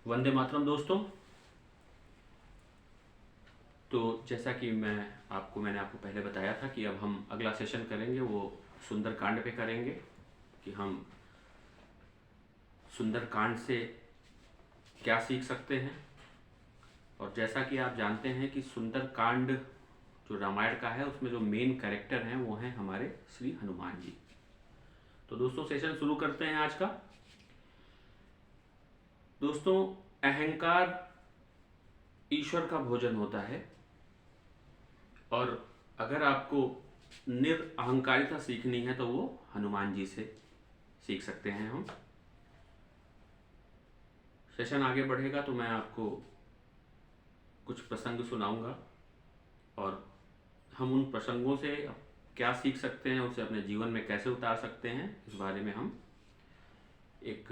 वंदे मातरम दोस्तों। तो जैसा कि मैंने आपको पहले बताया था कि अब हम अगला सेशन करेंगे वो सुंदर कांड पे करेंगे कि हम सुंदर कांड से क्या सीख सकते हैं। और जैसा कि आप जानते हैं कि सुंदर कांड जो रामायण का है उसमें जो मेन कैरेक्टर हैं वो हैं हमारे श्री हनुमान जी। तो दोस्तों सेशन शुरू करते हैं आज का। दोस्तों, अहंकार ईश्वर का भोजन होता है और अगर आपको निरअहंकारिता सीखनी है तो वो हनुमान जी से सीख सकते हैं हम। सेशन आगे बढ़ेगा तो मैं आपको कुछ प्रसंग सुनाऊंगा और हम उन प्रसंगों से क्या सीख सकते हैं, उसे अपने जीवन में कैसे उतार सकते हैं, इस बारे में हम एक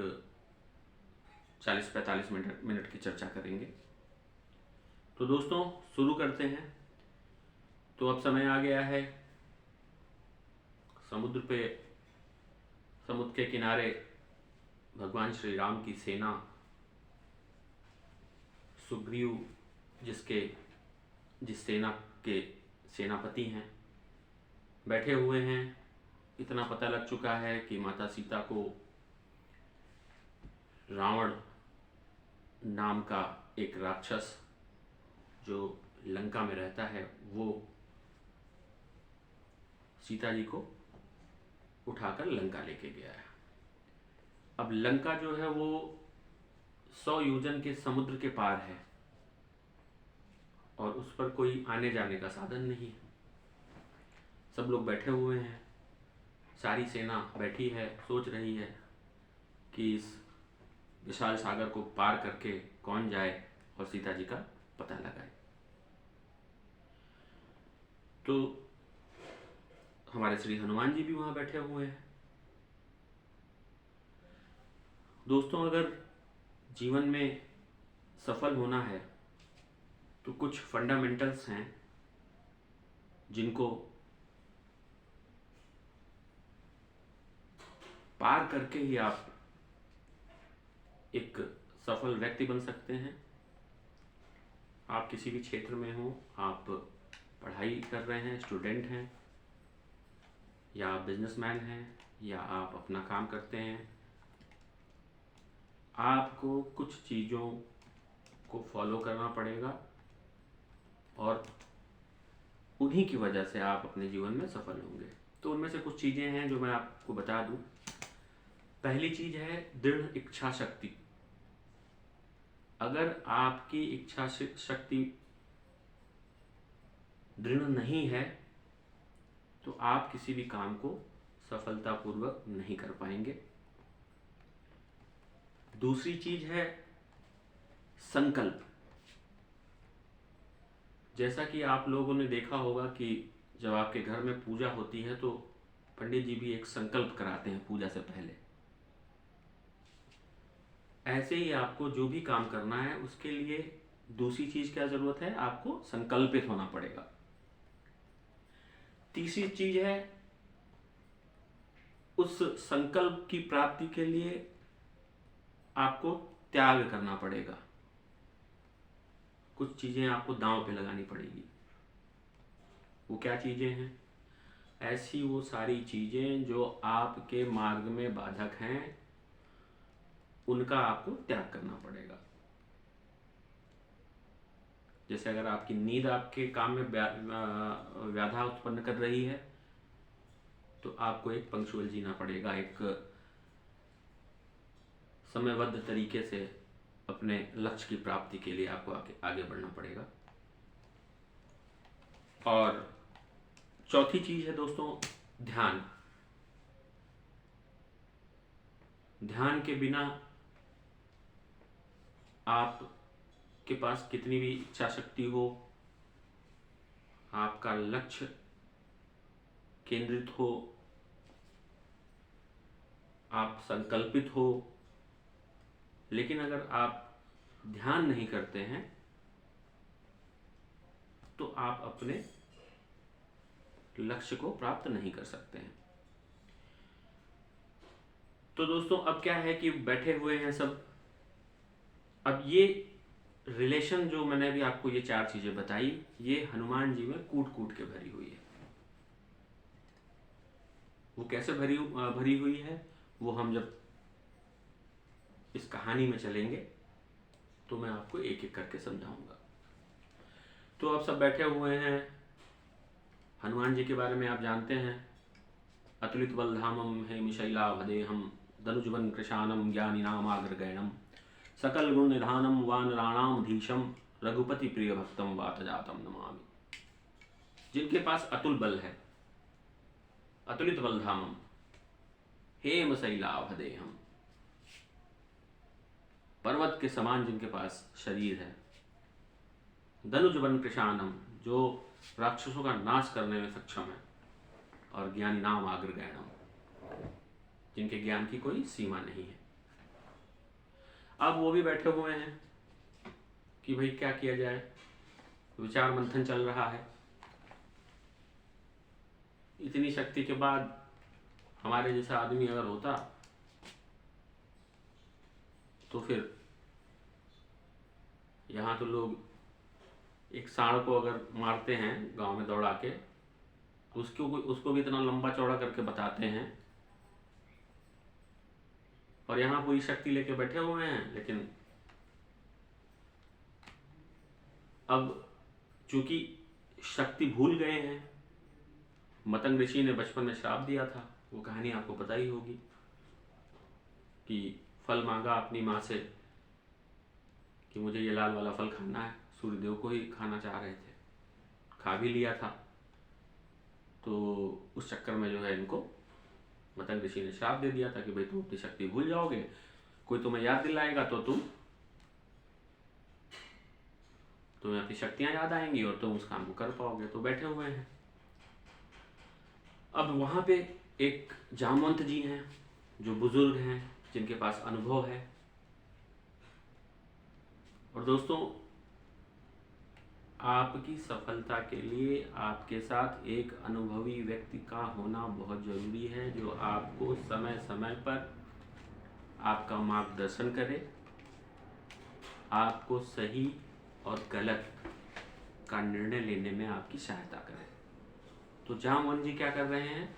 40-45 मिनट की चर्चा करेंगे। तो दोस्तों शुरू करते हैं। तो अब समय आ गया है समुद्र के किनारे भगवान श्री राम की सेना, सुग्रीव जिस सेना के सेनापति हैं, बैठे हुए हैं। इतना पता लग चुका है कि माता सीता को रावण नाम का एक राक्षस जो लंका में रहता है वो सीता जी को उठाकर लंका लेके गया है। अब लंका जो है वो 100 योजन के समुद्र के पार है और उस पर कोई आने जाने का साधन नहीं है। सब लोग बैठे हुए हैं, सारी सेना बैठी है, सोच रही है कि इस विशाल सागर को पार करके कौन जाए और सीता जी का पता लगाए। तो हमारे श्री हनुमान जी भी वहां बैठे हुए हैं। दोस्तों, अगर जीवन में सफल होना है तो कुछ फंडामेंटल्स हैं जिनको पार करके ही आप एक सफल व्यक्ति बन सकते हैं। आप किसी भी क्षेत्र में हो, आप पढ़ाई कर रहे हैं, स्टूडेंट हैं, या आप बिजनेसमैन हैं, या आप अपना काम करते हैं, आपको कुछ चीज़ों को फॉलो करना पड़ेगा और उन्हीं की वजह से आप अपने जीवन में सफल होंगे। तो उनमें से कुछ चीज़ें हैं जो मैं आपको बता दूं। पहली चीज़ है दृढ़ इच्छा शक्ति। अगर आपकी इच्छा शक्ति दृढ़ नहीं है तो आप किसी भी काम को सफलतापूर्वक नहीं कर पाएंगे। दूसरी चीज है संकल्प। जैसा कि आप लोगों ने देखा होगा कि जब आपके घर में पूजा होती है तो पंडित जी भी एक संकल्प कराते हैं पूजा से पहले। ऐसे ही आपको जो भी काम करना है उसके लिए दूसरी चीज क्या जरूरत है, आपको संकल्पित होना पड़ेगा। तीसरी चीज है उस संकल्प की प्राप्ति के लिए आपको त्याग करना पड़ेगा। कुछ चीजें आपको दांव पे लगानी पड़ेगी। वो क्या चीजें हैं? ऐसी वो सारी चीजें जो आपके मार्ग में बाधक हैं, उनका आपको त्याग करना पड़ेगा। जैसे अगर आपकी नींद आपके काम में व्याधा उत्पन्न कर रही है तो आपको एक पंक्चुअल जीना पड़ेगा, एक समयबद्ध तरीके से अपने लक्ष्य की प्राप्ति के लिए आपको आगे बढ़ना पड़ेगा। और चौथी चीज है दोस्तों ध्यान। ध्यान के बिना आपके पास कितनी भी इच्छा शक्ति हो, आपका लक्ष्य केंद्रित हो, आप संकल्पित हो, लेकिन अगर आप ध्यान नहीं करते हैं तो आप अपने लक्ष्य को प्राप्त नहीं कर सकते हैं। तो दोस्तों अब क्या है कि बैठे हुए हैं सब, अब ये रिलेशन जो मैंने अभी आपको ये 4 चीजें बताई, ये हनुमान जी में कूट कूट के भरी हुई है। वो कैसे भरी हुई है, वो हम जब इस कहानी में चलेंगे तो मैं आपको एक एक करके समझाऊंगा। तो आप सब बैठे हुए हैं, हनुमान जी के बारे में आप जानते हैं। अतुलित बलधामम हेमशैलाभदेहम धनुजवन कृशानम ज्ञानिनामाग्रगण्यम सकल गुण निधानम वानराणाम धीशम रघुपति प्रिय भक्तम वातजातम नमामि। जिनके पास अतुल बल है, अतुलित बलधामम हेमशैलाभदेहम, पर्वत के समान जिनके पास शरीर है, धनुजवन कृशानम, जो राक्षसों का नाश करने में सक्षम है, और ज्ञानी नाम अग्रगण्यम, जिनके ज्ञान की कोई सीमा नहीं है। अब वो भी बैठे हुए हैं कि भाई क्या किया जाए, विचार मंथन चल रहा है। इतनी शक्ति के बाद हमारे जैसा आदमी अगर होता तो फिर यहाँ तो लोग एक सांड को अगर मारते हैं गांव में दौड़ा के, उसको भी इतना लंबा चौड़ा करके बताते हैं, और यहाँ पूरी शक्ति लेके बैठे हुए हैं। लेकिन अब चूंकि शक्ति भूल गए हैं, मतंग ऋषि ने बचपन में श्राप दिया था, वो कहानी आपको पता ही होगी कि फल मांगा अपनी माँ से कि मुझे ये लाल वाला फल खाना है। सूर्यदेव को ही खाना चाह रहे थे, खा भी लिया था। तो उस चक्कर में जो है इनको मतंग ऋषि ने श्राप दे दिया था कि भाई तुम अपनी शक्ति भूल जाओगे, कोई तुम्हें याद दिलाएगा तो तुम्हें अपनी शक्तियां याद आएंगी और तुम उस काम को कर पाओगे। तो बैठे हुए हैं। अब वहां पे एक जामवंत जी हैं जो बुजुर्ग हैं, जिनके पास अनुभव है। और दोस्तों, आपकी सफलता के लिए आपके साथ एक अनुभवी व्यक्ति का होना बहुत जरूरी है, जो आपको समय समय पर आपका मार्गदर्शन करे, आपको सही और गलत का निर्णय लेने में आपकी सहायता करे। तो जामवंत जी क्या कर रहे हैं?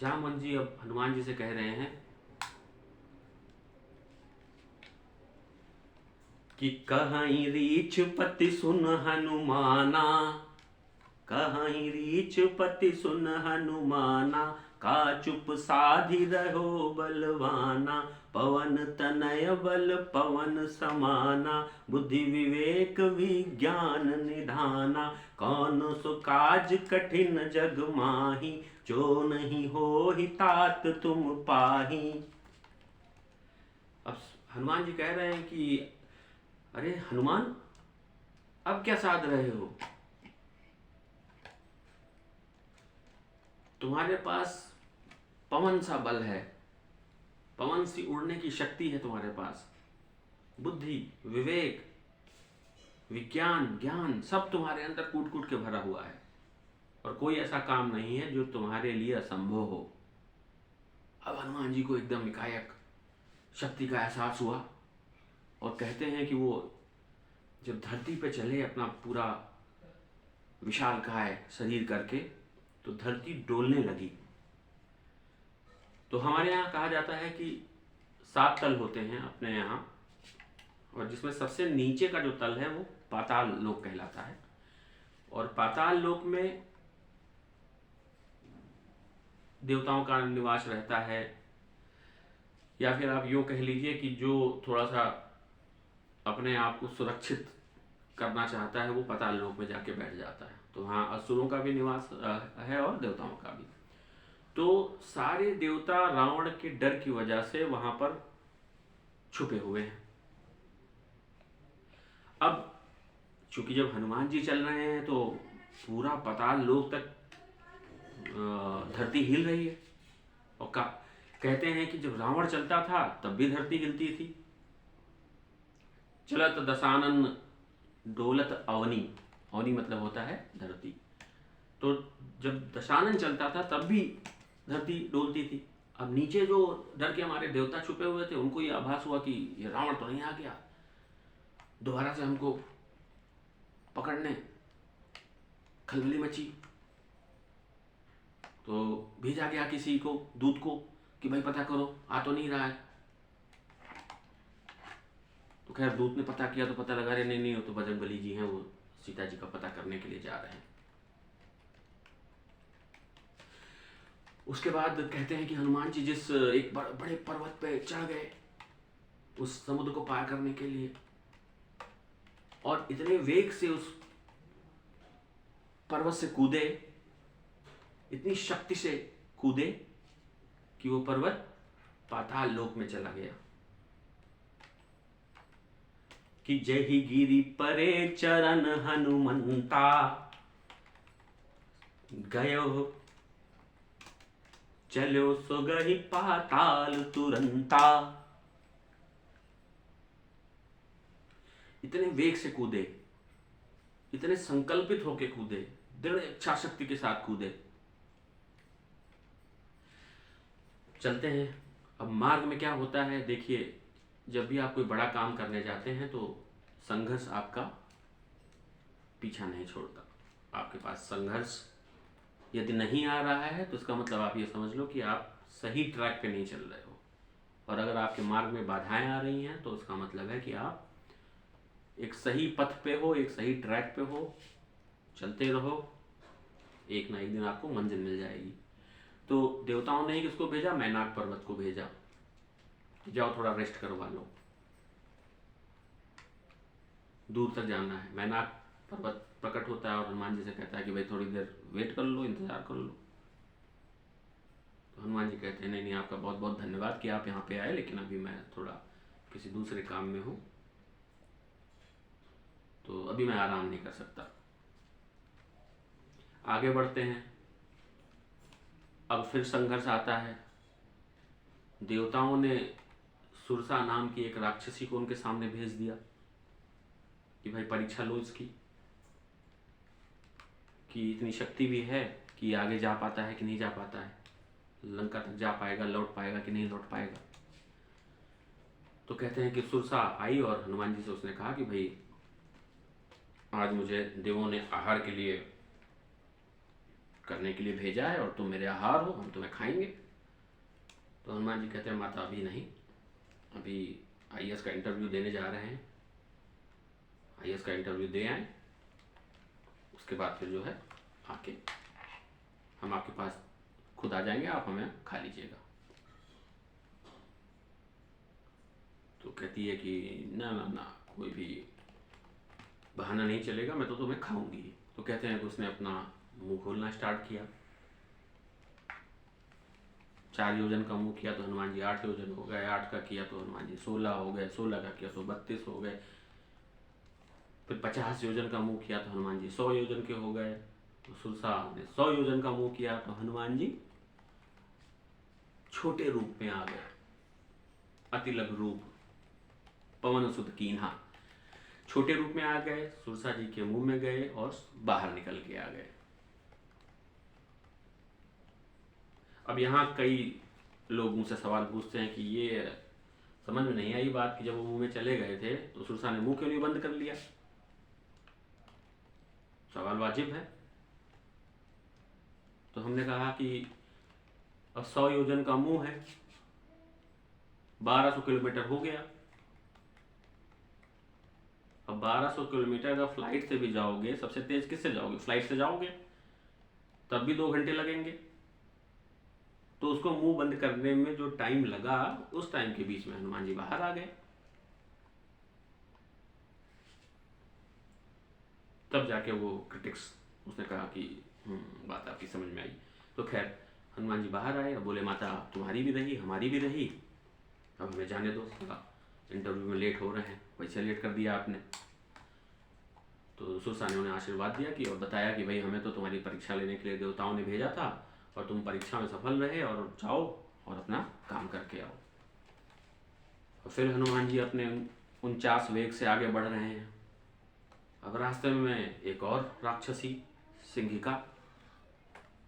जामवंत जी अब हनुमान जी से कह रहे हैं कि कहीं रीछ पति सुन हनुमाना, कहीं रीछ पति सुन हनुमाना, का चुप साधि रहो बलवाना, पवन तनय बल पवन समाना, बुद्धि विवेक विज्ञान निधाना, कौन सो काज कठिन जग माही, जो नहीं हो ही तात तुम पाही। अब हनुमान जी कह रहे हैं कि अरे हनुमान, अब क्या साध रहे हो? तुम्हारे पास पवन सा बल है, पवन सी उड़ने की शक्ति है तुम्हारे पास, बुद्धि विवेक विज्ञान ज्ञान सब तुम्हारे अंदर कूट कूट के भरा हुआ है, और कोई ऐसा काम नहीं है जो तुम्हारे लिए असंभव हो। अब हनुमान जी को एकदम एकाएक शक्ति का एहसास हुआ, और कहते हैं कि वो जब धरती पे चले अपना पूरा विशालकाय शरीर करके, तो धरती डोलने लगी। तो हमारे यहाँ कहा जाता है कि 7 तल होते हैं अपने यहाँ, और जिसमें सबसे नीचे का जो तल है वो पाताल लोक कहलाता है। और पाताल लोक में देवताओं का निवास रहता है, या फिर आप यूँ कह लीजिए कि जो थोड़ा सा अपने आप को सुरक्षित करना चाहता है वो पाताल लोक में जाके बैठ जाता है। तो वहाँ असुरों का भी निवास है और देवताओं का भी। तो सारे देवता रावण के डर की वजह से वहां पर छुपे हुए हैं। अब चूंकि जब हनुमान जी चल रहे हैं तो पूरा पाताल लोक तक धरती हिल रही है, और कहते हैं कि जब रावण चलता था तब भी धरती हिलती थी। चलत दशानन डोलत अवनी, अवनी मतलब होता है धरती। तो जब दशानन चलता था तब भी धरती डोलती थी। अब नीचे जो डर के हमारे देवता छुपे हुए थे, उनको ये आभास हुआ कि ये रावण तो नहीं आ गया, दोबारा से हमको पकड़ने खलबली मची। तो भेजा गया किसी को, दूत को, कि भाई पता करो, आ तो नहीं रहा है। तो खैर दूत ने पता किया तो पता लगा रहे नहीं हो तो बजरंगबली जी हैं, वो सीता जी का पता करने के लिए जा रहे हैं। उसके बाद कहते हैं कि हनुमान जी जिस एक बड़े पर्वत पे चढ़ गए उस समुद्र को पार करने के लिए, और इतने वेग से उस पर्वत से कूदे, इतनी शक्ति से कूदे कि वो पर्वत पाताल लोक में चला गया। कि जही गिरी परे चरण हनुमंता, गयो चलो सो गही पाताल तुरंता। इतने वेग से कूदे, इतने संकल्पित होके कूदे, दृढ़ इच्छा शक्ति के साथ कूदे। चलते हैं। अब मार्ग में क्या होता है, देखिए, जब भी आप कोई बड़ा काम करने जाते हैं तो संघर्ष आपका पीछा नहीं छोड़ता। आपके पास संघर्ष यदि नहीं आ रहा है तो इसका मतलब आप ये समझ लो कि आप सही ट्रैक पे नहीं चल रहे हो। और अगर आपके मार्ग में बाधाएं आ रही हैं तो उसका मतलब है कि आप एक सही पथ पे हो, एक सही ट्रैक पे हो। चलते रहो, एक ना एक दिन आपको मंजिल मिल जाएगी। तो देवताओं ने ही किसको भेजा, मैनाक पर्वत को भेजा, जाओ थोड़ा रेस्ट करवा लो, दूर तक जाना है। मैनाक पर्वत प्रकट होता है और हनुमान जी से कहता है कि भाई थोड़ी देर वेट कर लो, इंतजार कर लो। तो हनुमान जी कहते हैं नहीं नहीं, आपका बहुत बहुत धन्यवाद कि आप यहाँ पे आए, लेकिन अभी मैं थोड़ा किसी दूसरे काम में हूँ, तो अभी मैं आराम नहीं कर सकता। आगे बढ़ते हैं। अब फिर संघर्ष आता है। देवताओं ने सुरसा नाम की एक राक्षसी को उनके सामने भेज दिया कि भाई परीक्षा लो इसकी, कि इतनी शक्ति भी है कि आगे जा पाता है कि नहीं जा पाता है, लंका तक जा पाएगा, लौट पाएगा कि नहीं लौट पाएगा। तो कहते हैं कि सुरसा आई और हनुमान जी से उसने कहा कि भाई आज मुझे देवों ने आहार के लिए करने के लिए भेजा है और तुम मेरे आहार हो, हम तुम्हें खाएंगे। तो हनुमान जी कहते हैं माता अभी नहीं, अभी आईएएस का इंटरव्यू देने जा रहे हैं, आईएएस का इंटरव्यू दे आए, उसके बाद फिर जो है आके हम आपके पास खुद आ जाएंगे, आप हमें खा लीजिएगा। तो कहती है कि ना ना ना, कोई भी बहाना नहीं चलेगा, मैं तो तुम्हें खाऊंगी। तो कहते हैं कि उसने अपना मुंह खोलना स्टार्ट किया। 4 योजन का मुंह किया तो हनुमान जी 8 योजन हो गए, 8 का किया तो हनुमान जी 16 हो गए, 16 का किया तो 32 हो गए। फिर 50 योजन का मुंह किया तो हनुमान जी 100 योजन के हो गए। तो सुरसा ने 100 योजन का मुंह किया तो हनुमान जी छोटे रूप में आ गए, अति लघु रूप, पवन सुत कीन्हा, छोटे रूप में आ गए, सुरसा जी के मुंह में गए और बाहर निकल के आ गए। अब यहाँ कई लोग मुझसे सवाल पूछते हैं कि ये समझ में नहीं आई बात कि जब वो मुंह में चले गए थे तो सुरसा ने मुंह क्यों नहीं बंद कर लिया। सवाल वाजिब है। तो हमने कहा कि अब 100 योजन का मुंह है, 1200 किलोमीटर हो गया। अब 1200 किलोमीटर अगर फ्लाइट से भी जाओगे, सबसे तेज किससे जाओगे, फ्लाइट से जाओगे, तब भी 2 घंटे लगेंगे। तो उसको मुंह बंद करने में जो टाइम लगा, उस टाइम के बीच में हनुमान जी बाहर आ गए। तब जाके वो क्रिटिक्स, उसने कहा कि बात आपकी समझ में आई। तो खैर हनुमान जी बाहर आए और बोले माता तुम्हारी भी रही, हमारी भी रही, अब हमें जाने दो, इंटरव्यू में लेट हो रहे हैं, वैसे लेट कर दिया आपने। तो सुरसा ने उन्हें आशीर्वाद दिया कि और बताया कि भाई हमें तो तुम्हारी परीक्षा लेने के लिए देवताओं ने भेजा था और तुम परीक्षा में सफल रहे, और जाओ और अपना काम करके आओ। और फिर हनुमान जी अपने 49 वेग से आगे बढ़ रहे हैं। अब रास्ते में एक और राक्षसी सिंहिका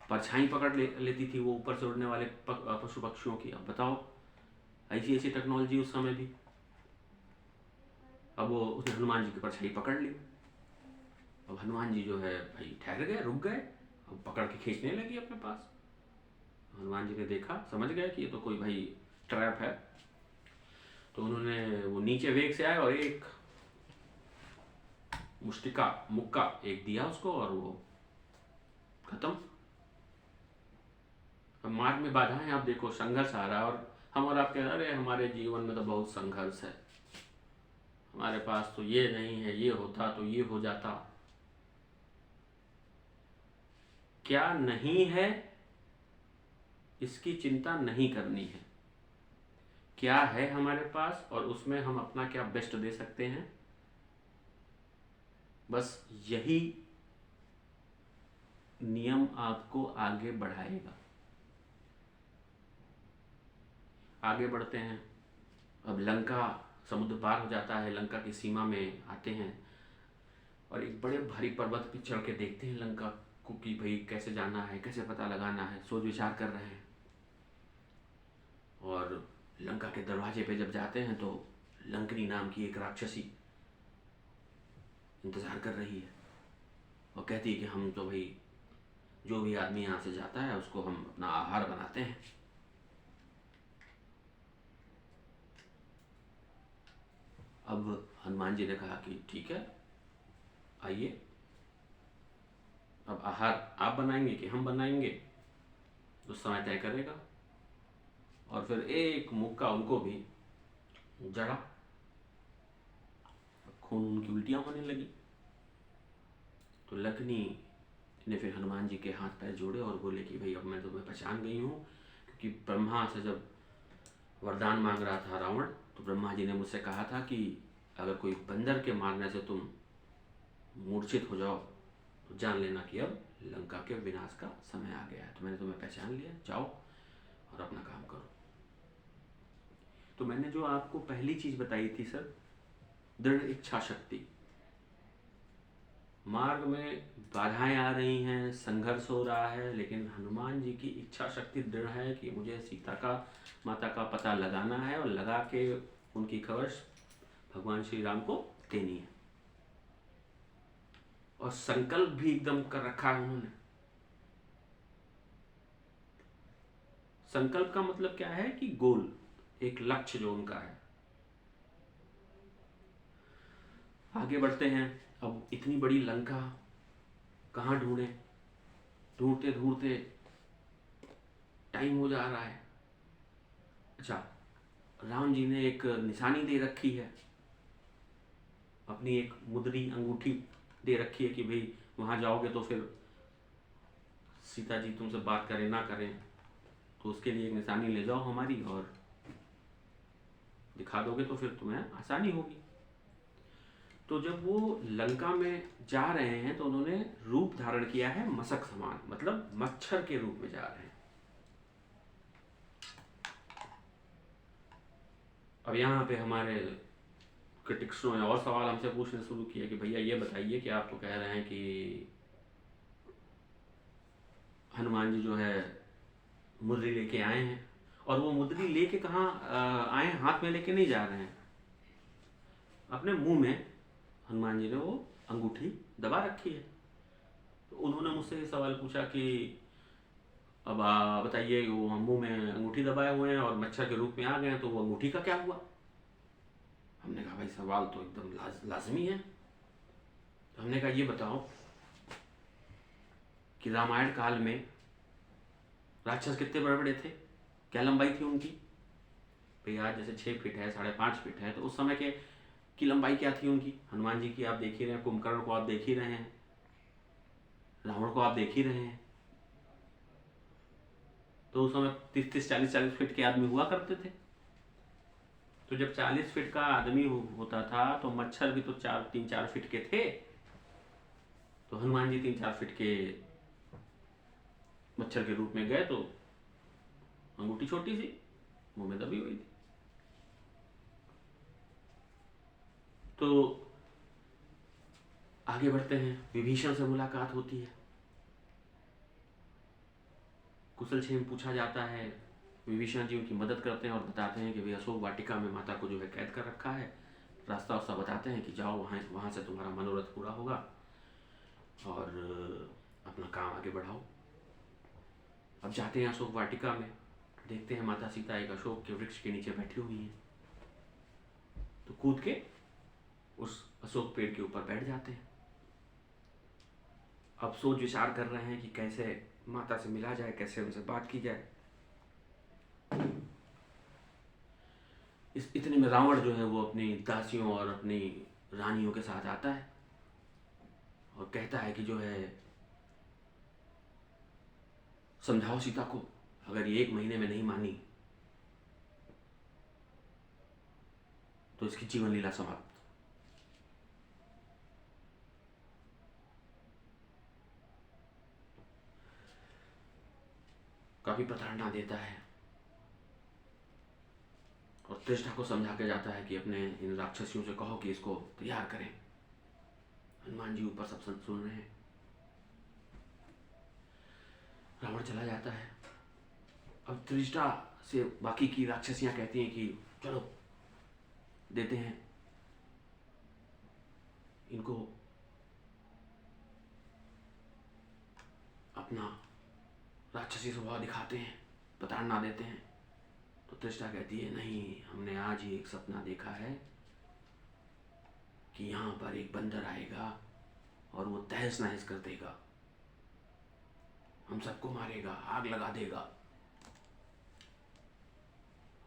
परछाई पकड़ लेती थी, वो ऊपर से उड़ने वाले पशु पक्षियों की। अब बताओ, ऐसी ऐसी टेक्नोलॉजी उस समय भी। अब वो उसने हनुमान जी की परछाई पकड़ ली। अब हनुमान जी जो है भाई ठहर गए, रुक गए, अब पकड़ के खींचने लगी अपने पास। हनुमान जी ने देखा, समझ गए कि ये तो कोई भाई ट्रैप है, तो उन्होंने वो नीचे वेग से आए और एक मुक्का एक दिया उसको और वो खत्म। अब मार्ग में बाधाएं आप देखो, संघर्ष आ रहा है, और हम और आप कह रहे अरे हमारे जीवन में तो बहुत संघर्ष है, हमारे पास तो ये नहीं है, ये होता तो ये हो जाता। क्या नहीं है इसकी चिंता नहीं करनी है, क्या है हमारे पास और उसमें हम अपना क्या बेस्ट दे सकते हैं, बस यही नियम आपको आगे बढ़ाएगा। आगे बढ़ते हैं। अब लंका, समुद्र पार हो जाता है, लंका की सीमा में आते हैं और एक बड़े भारी पर्वत पे चढ़ के देखते हैं लंका को कि भाई कैसे जाना है, कैसे पता लगाना है, सोच विचार कर रहे हैं। और लंका के दरवाजे पे जब जाते हैं तो लंकनी नाम की एक राक्षसी इंतज़ार कर रही है और कहती है कि हम तो भाई जो भी आदमी यहाँ से जाता है उसको हम अपना आहार बनाते हैं। अब हनुमान जी ने कहा कि ठीक है आइए, अब आहार आप बनाएंगे कि हम बनाएंगे तो समय तय करेगा। और फिर एक मुक्का उनको भी जड़ा, खून उनकी उल्टियां होने लगी। तो लखनी ने फिर हनुमान जी के हाथ पैर जोड़े और बोले कि भाई अब मैं तुम्हें पहचान गई हूँ, क्योंकि ब्रह्मा से जब वरदान मांग रहा था रावण, तो ब्रह्मा जी ने मुझसे कहा था कि अगर कोई बंदर के मारने से तुम मूर्छित हो जाओ तो जान लेना कि अब लंका के विनाश का समय आ गया है। तो मैंने तुम्हें पहचान लिया, जाओ और अपना काम करो। तो मैंने जो आपको पहली चीज बताई थी सर, दृढ़ इच्छा शक्ति। मार्ग में बाधाएं आ रही हैं, संघर्ष हो रहा है, लेकिन हनुमान जी की इच्छा शक्ति दृढ़ है कि मुझे सीता का, माता का पता लगाना है और लगा के उनकी खबर भगवान श्री राम को देनी है। और संकल्प भी एकदम कर रखा है उन्होंने। संकल्प का मतलब क्या है कि गोल, एक लक्ष्य जो उनका है। आगे बढ़ते हैं। अब इतनी बड़ी लंका कहाँ ढूंढे, ढूंढते ढूंढते टाइम हो जा रहा है। अच्छा, राम जी ने एक निशानी दे रखी है, अपनी एक मुद्री अंगूठी दे रखी है कि भाई वहां जाओगे तो फिर सीता जी तुमसे बात करें ना करें, तो उसके लिए एक निशानी ले जाओ हमारी और दिखा दोगे तो फिर तुम्हें आसानी होगी। तो जब वो लंका में जा रहे हैं तो उन्होंने रूप धारण किया है मशक समान, मतलब मच्छर के रूप में जा रहे हैं। अब यहाँ पे हमारे क्रिटिक्सों ने और सवाल हमसे पूछने शुरू किया कि भैया ये बताइए कि आप तो कह रहे हैं कि हनुमान जी जो है मुद्री लेके आए हैं, और वो मुद्री लेके कहाँ आए, हाथ में लेके नहीं जा रहे हैं, अपने मुंह में हनुमान जी ने वो अंगूठी दबा रखी है। तो उन्होंने मुझसे ये सवाल पूछा कि अब बताइए, वो हम मुंह में अंगूठी दबाए हुए हैं और मच्छर के रूप में आ गए हैं, तो वो अंगूठी का क्या हुआ। हमने कहा भाई सवाल तो एकदम लाजमी है। तो हमने कहा ये बताओ कि रामायण काल में राक्षस कितने बड़े बड़े थे, क्या लंबाई थी उनकी। भाई आज जैसे 6 फीट है, 5.5 फीट है, तो उस समय के की लंबाई क्या थी उनकी। हनुमान जी की आप देख ही रहे हैं, कुंभकर्ण को आप देख ही रहे हैं, रावण को आप देख ही रहे हैं। तो उस समय 30-30, 40-40 फीट के आदमी हुआ करते थे। तो जब 40 फीट का आदमी होता था तो मच्छर भी तो 3-4 फीट के थे। तो हनुमान जी 3-4 फीट के मच्छर के रूप में गए तो अंगूठी छोटी सी मुंह में दबी हुई थी। तो आगे बढ़ते हैं। विभीषण से मुलाकात होती है, कुशलक्षेम पूछा जाता है। विभीषण जी उनकी मदद करते हैं और बताते हैं कि भाई अशोक वाटिका में माता को जो है कैद कर रखा है, रास्ता उसका बताते हैं कि जाओ वहाँ से तुम्हारा मनोरथ पूरा होगा और अपना काम आगे बढ़ाओ। अब जाते हैं अशोक वाटिका में, देखते हैं माता सीता एक अशोक के वृक्ष के नीचे बैठी हुई हैं। तो कूद के उस अशोक पेड़ के ऊपर बैठ जाते हैं। अब सोच विचार कर रहे हैं कि कैसे माता से मिला जाए, कैसे उनसे बात की जाए। इतने में रावण जो है वो अपनी दासियों और अपनी रानियों के साथ आता है और कहता है कि जो है समझाओ सीता को, अगर ये 1 महीने में नहीं मानी तो इसकी जीवन लीला समाप्त। काफी प्रताड़ना देता है और तृष्णा को समझा के जाता है कि अपने इन राक्षसियों से कहो कि इसको तैयार करें। हनुमान जी ऊपर सब सुन रहे हैं। रावण चला जाता है। अब तृष्णा से बाकी की राक्षसियां कहती हैं कि चलो देते हैं इनको अपना राक्षसी स्वभाव दिखाते हैं, प्रताड़ना देते हैं। तो तृष्णा कहती है नहीं, हमने आज ही एक सपना देखा है कि यहाँ पर एक बंदर आएगा और वो तहस नहस कर देगा, हम सबको मारेगा, आग लगा देगा,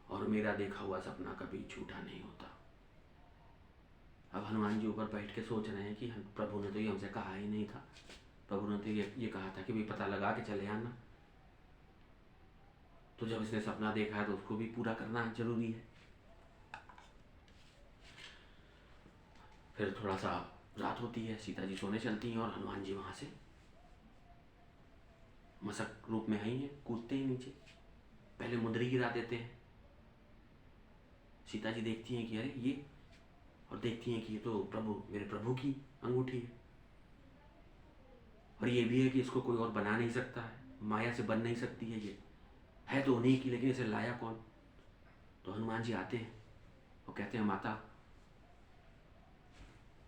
और मेरा देखा हुआ सपना कभी झूठा नहीं होता। अब हनुमान जी ऊपर बैठ के सोच रहे हैं कि प्रभु ने तो ये हमसे कहा ही नहीं था, प्रभु ने तो ये कहा था कि भाई पता लगा के चले आना। तो जब इसने सपना देखा है तो उसको भी पूरा करना जरूरी है। फिर थोड़ा सा रात होती है, सीता जी सोने चलती हैं और हनुमान जी वहां से मशक रूप में आई हैं, कूदते ही नीचे, पहले मुंदरी गिरा देते हैं। सीता जी देखती हैं कि अरे ये, और देखती हैं कि ये तो मेरे प्रभु की अंगूठी है, और ये भी है कि इसको कोई और बना नहीं सकता है, माया से बन नहीं सकती है, ये है तो उन्हीं की, लेकिन इसे लाया कौन। तो हनुमान जी आते हैं और कहते हैं माता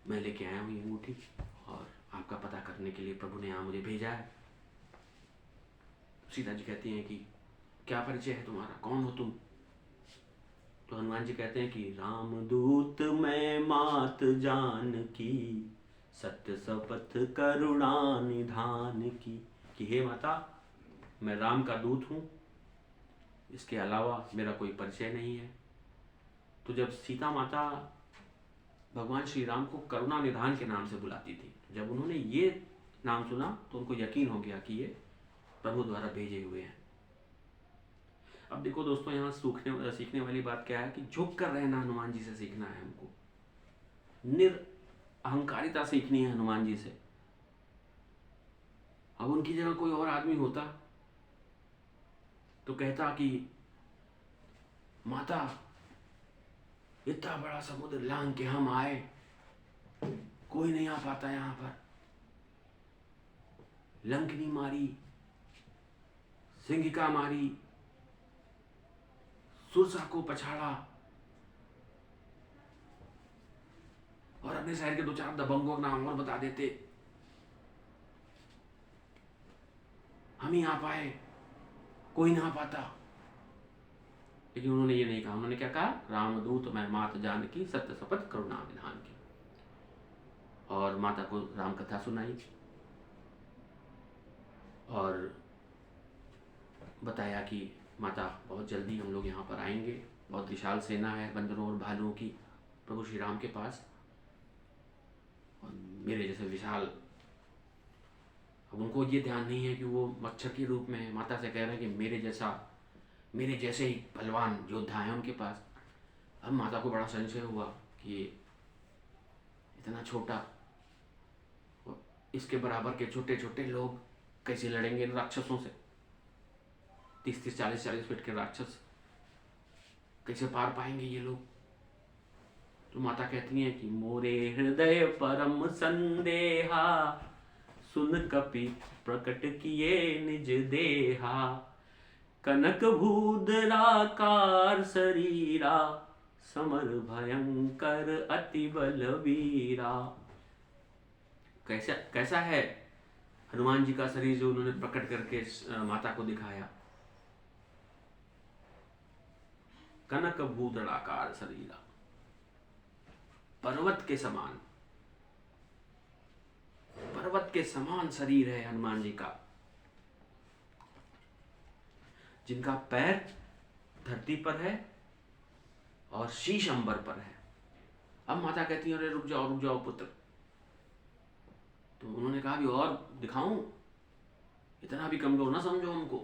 मैं लेके आया हूँ ये अंगूठी और आपका पता करने के लिए प्रभु ने यहाँ मुझे भेजा है। सीता जी कहती हैं कि क्या परिचय है तुम्हारा, कौन हो तुम। तो हनुमान जी कहते हैं कि रामदूत मैं मात जानकी, सत्य शपथ करुणा निधान की। कि हे माता मैं राम का दूत हूँ, इसके अलावा मेरा कोई परिचय नहीं है। तो जब सीता माता भगवान श्री राम को करुणा निधान के नाम से बुलाती थी, जब उन्होंने ये नाम सुना तो उनको यकीन हो गया कि ये प्रभु द्वारा भेजे हुए हैं। अब देखो दोस्तों, यहाँ सीखने वाली बात क्या है कि झुक कर रहना हनुमान जी से सीखना है हमको, निरअहंकारिता सीखनी है हनुमान जी से। अब उनकी जगह कोई और आदमी होता तो कहता कि माता इतना बड़ा समुद्र लांग के हम आए, कोई नहीं आ पाता यहाँ पर, लंकनी मारी, सिंगिका मारी, सुरसा को पछाड़ा और अपने शहर के 2-4 दबंगों का नाम और बता देते, हम ही आ पाए, कोई ना आ पाता। लेकिन उन्होंने ये नहीं कहा। उन्होंने क्या कहा, रामदूत मैं मात जानकी, सत्य शपथ करुणा निधान की। और माता को राम कथा सुनाई और बताया कि माता बहुत जल्दी हम लोग यहाँ पर आएंगे, बहुत विशाल सेना है बंदरों और भालुओं की प्रभु श्री राम के पास, और मेरे जैसे विशाल। अब उनको ये ध्यान नहीं है कि वो मच्छर के रूप में है, माता से कह रहे हैं कि मेरे जैसे ही बलवान योद्धा हैं उनके पास। अब माता को बड़ा संशय हुआ कि इतना छोटा, इसके बराबर के छोटे छोटे लोग कैसे लड़ेंगे इन राक्षसों से। 30-30, 40-40 फीट के राक्षस कैसे पार पाएंगे ये लोग। तो माता कहती हैं कि मोरे हृदय परम संदेहा, सुन कपि प्रकट किए निज देहा, कनक भूधराकार शरीरा, समर भयंकर अति बलवीरा। कैसा कैसा है हनुमान जी का शरीर जो उन्होंने प्रकट करके माता को दिखाया। कनक भूतड़ाकार शरीरा, पर्वत के समान, पर्वत के समान शरीर है हनुमान जी का, जिनका पैर धरती पर है और शीश अंबर पर है। अब माता कहती है अरे रुक जाओ पुत्र। तो उन्होंने कहा भी और दिखाऊं, इतना भी कमजोर ना समझो हमको।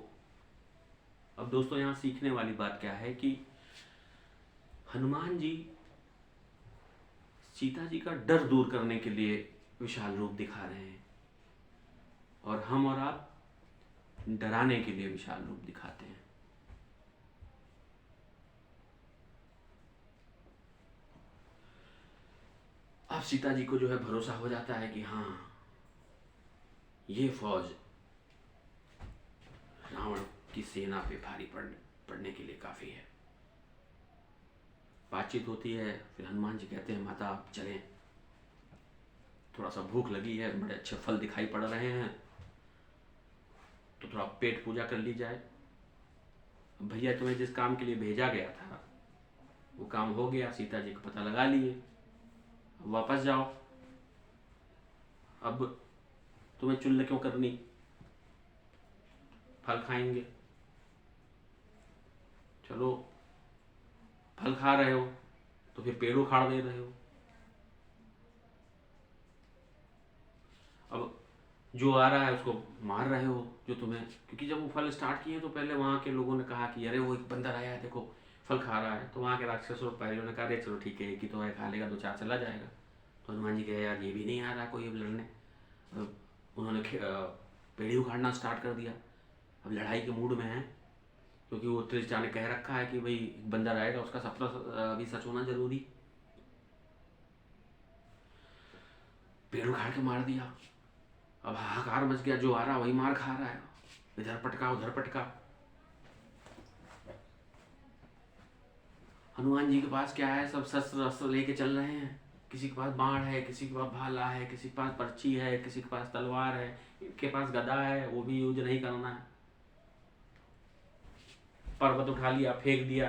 अब दोस्तों यहाँ सीखने वाली बात क्या है कि हनुमान जी सीता जी का डर दूर करने के लिए विशाल रूप दिखा रहे हैं, और हम और आप डराने के लिए विशाल रूप दिखाते हैं। अब सीता जी को जो है भरोसा हो जाता है कि हाँ, ये फौज रावण की सेना पे भारी पड़ने के लिए काफी है। बातचीत होती है, फिर हनुमान जी कहते हैं माता आप चलें, थोड़ा सा भूख लगी है, बड़े अच्छे फल दिखाई पड़ रहे हैं, तो थोड़ा पेट पूजा कर ली जाए। भैया तुम्हें जिस काम के लिए भेजा गया था वो काम हो गया, सीता जी को पता लगा लिए, अब वापस जाओ। अब तुम्हें चुल्ल क्यों करनी, फल खाएंगे, चलो फल खा रहे हो तो फिर पेड़ उखाड़ दे रहे हो। अब जो आ रहा है उसको मार रहे हो जो तुम्हें, क्योंकि जब वो फल स्टार्ट किए तो पहले वहां के लोगों ने कहा कि अरे वो एक बंदर आया है देखो फल खा रहा है, तो वहां के राक्षसों पहले ने कहा अरे चलो ठीक है एक ही तो है, खा लेगा, दो चार चला जाएगा। तो हनुमान जी कहे यार ये भी नहीं आ रहा कोई अब लड़ने। उन्होंने पेड़ी उखाड़ना स्टार्ट कर दिया। अब लड़ाई के मूड में है, क्योंकि वो त्रिजटा ने कह रखा है कि भाई बंदर आएगा उसका सपना अभी सच होना जरूरी। पेड़ उखाड़ के मार दिया। अब हाहाकार मच गया, जो आ रहा वही मार खा रहा है, इधर पटका उधर पटका। हनुमान जी के पास क्या है, सब शस्त्र अस्त्र लेके चल रहे हैं। किसी के पास बाण है, किसी के पास भाला है, किसी के पास पर्ची है, किसी के पास तलवार है, इनके पास गदा है, वो भी यूज नहीं करना है। पर्वत उठा लिया, फेंक दिया,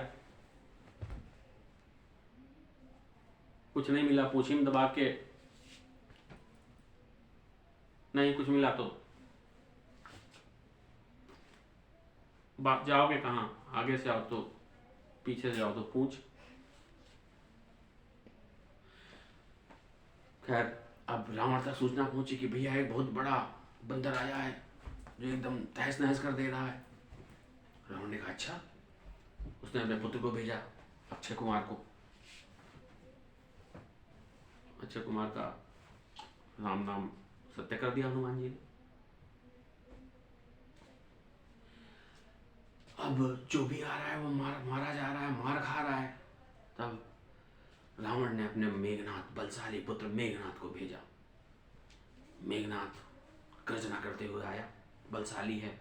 कुछ नहीं मिला, पूंछी में दबा के नहीं कुछ मिला तो बाप जाओगे कहाँ, आगे से आओ तो पीछे से जाओ तो पूछ। खैर अब रावण तक सूचना पहुंची कि भैया एक बहुत बड़ा बंदर आया है जो एकदम तहस नहस कर दे रहा है। रावण ने कहा अच्छा। उसने अपने पुत्र को भेजा, अक्षय कुमार को। अक्षय कुमार का राम नाम सत्य कर दिया हनुमान जी ने। अब जो भी आ रहा है वो मारा जा रहा है, मार खा रहा है। तब रावण ने अपने मेघनाथ, बलशाली पुत्र मेघनाथ को भेजा। मेघनाथ गर्जना करते हुए आया, बलशाली है,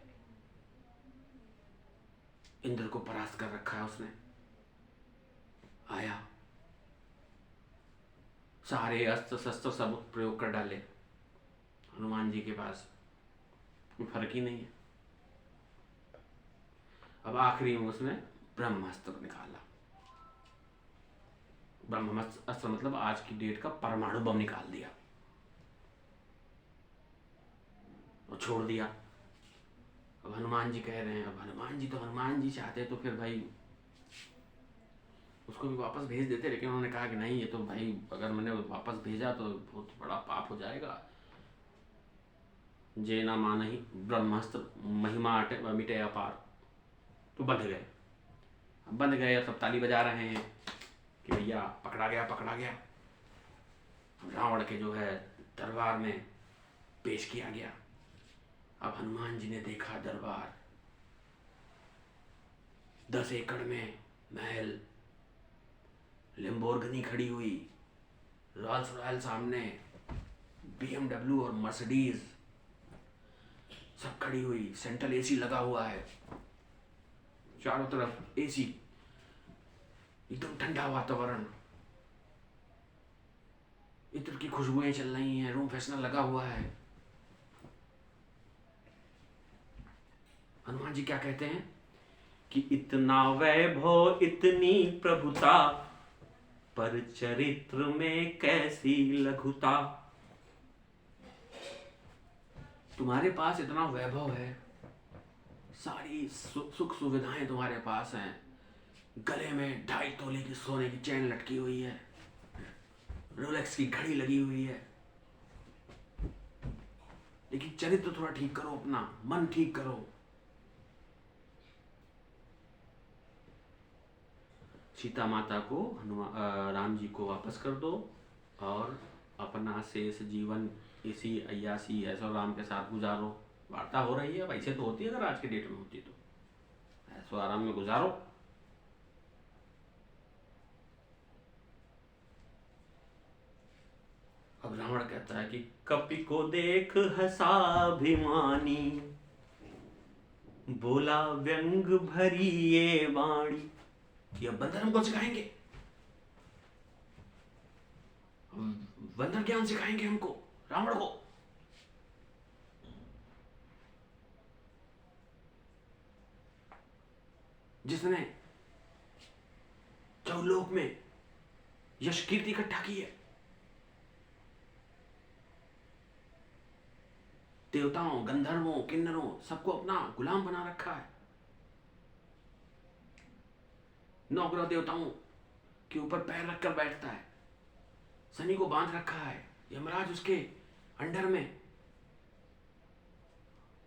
इंद्र को परास्त कर रखा है उसने। आया, सारे अस्त्र शस्त्र सब प्रयोग कर डाले, हनुमान जी के पास कोई फर्क ही नहीं है। अब आखिरी में उसने ब्रह्मास्त्र निकाला। ब्रह्मास्त्र मतलब आज की डेट का परमाणु बम निकाल दिया और छोड़ दिया। अब हनुमान जी कह रहे हैं, अब हनुमान जी चाहते तो फिर भाई उसको भी वापस भेज देते, लेकिन उन्होंने कहा कि नहीं ये तो भाई अगर मैंने वापस भेजा तो बहुत बड़ा पाप हो जाएगा। जे ना मानहि ब्रह्मास्त्र महिमा मिटे अपार। तो बंध गए। अब सब ताली बजा रहे हैं कि भैया पकड़ा गया। रावण के जो है दरबार में पेश किया गया। अब हनुमान जी ने देखा दरबार, 10 एकड़ में महल, लैम्बोर्गिनी खड़ी हुई, रॉल्स रॉयल सामने, BMW और मर्सिडीज सब खड़ी हुई, सेंट्रल एसी लगा हुआ है, चारों तरफ एसी। एकदम ठंडा वातावरण, इत्र की खुशबुएं चल रही हैं, रूम फ्रेशनर लगा हुआ है। हनुमान जी क्या कहते हैं कि इतना वैभव इतनी प्रभुता, पर चरित्र में कैसी लघुता। तुम्हारे पास इतना वैभव है, सारी सुख सुविधाएं तुम्हारे पास हैं, गले में 2.5 तोले की सोने की चैन लटकी हुई है, रोलेक्स की घड़ी लगी हुई है, लेकिन चरित्र थोड़ा ठीक करो, अपना मन ठीक करो। सीता माता को राम जी को वापस कर दो और अपना शेष जीवन इसी अय्यासी ऐसो राम के साथ गुजारो। वार्ता हो रही है, वैसे तो होती है, अगर आज के डेट में होती तो ऐसो आराम में गुजारो। अब रावण कहता है कि कपि को देख हसाभिमानी, बोला व्यंग भरी ये वाणी। कि अब बंदर हमको सिखाएंगे, बंदर ज्ञान सिखाएंगे हमको, रावण को। जिसने चौलोक में यश कीर्ति इकट्ठा की है, देवताओं, गंधर्वों, किन्नरों सबको अपना गुलाम बना रखा है, 9 ग्रह देवताओं के ऊपर पैर रखकर बैठता है, शनि को बांध रखा है, यमराज उसके अंडर में,